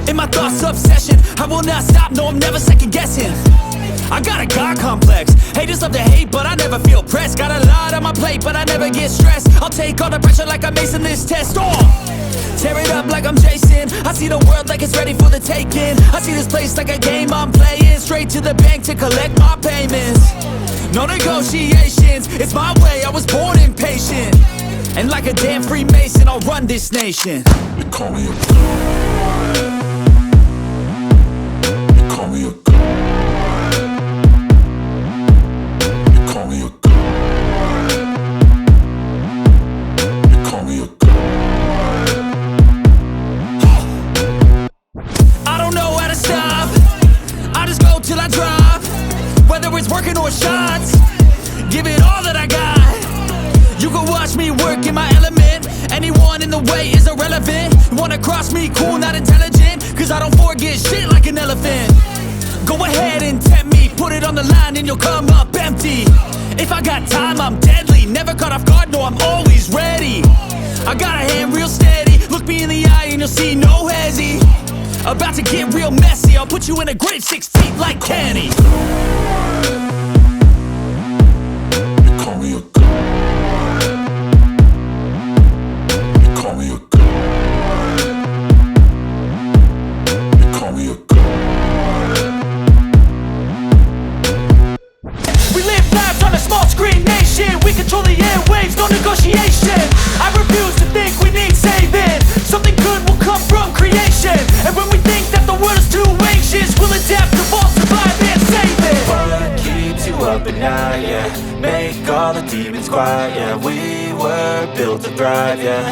In my thoughts, obsession, I will not stop, no, I'm never second guessing. I got a God complex, haters love to hate, but I never feel pressed. Got a lot on my plate, but I never get stressed. I'll take all the pressure like I'm acing this test. Tear it up like I'm Jason. I see the world like it's ready for the taking. I see this place like a game I'm playing. Straight to the bank to collect my payments. No negotiations, it's my way, I was born impatient. And like a damn Freemason, I'll run this nation. They call me a god. They call me a god. They call me a god. They call me a god. I don't know how to stop, I just go till I drop. Whether it's working or shots, give it all that I got. You can watch me work in my element. Anyone in the way is irrelevant. You wanna cross me, cool, not intelligent, cause I don't forget shit like an elephant. Go ahead and tempt me, put it on the line and you'll come up empty. If I got time, I'm deadly. Never caught off guard, no, I'm always ready. I got a hand real steady. Look me in the eye and you'll see no hezzy. About to get real messy, I'll put you in a grid 6 feet like Kenny. They call me a god. They call me a god. They call me a god. We live lives on a small screen nation. We control the airwaves, no negotiation. I refuse to think we need saving. Something good will come from creation. And when we think that the world is too anxious, we'll adapt, evolve, survive and save it. What keeps you up at night, yeah? Make all the demons quiet, yeah. We were built to thrive, yeah.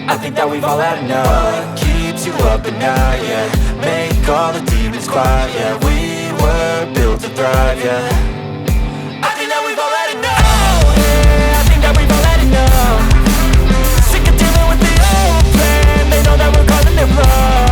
I think that we've all had enough. What keeps you up at night, yeah? Make all the demons quiet, yeah. We were built to thrive, yeah. I think that we've all had enough. Oh yeah, I think that we've all had enough. Sick of dealing with the old plan. They know that we're causing their bluff.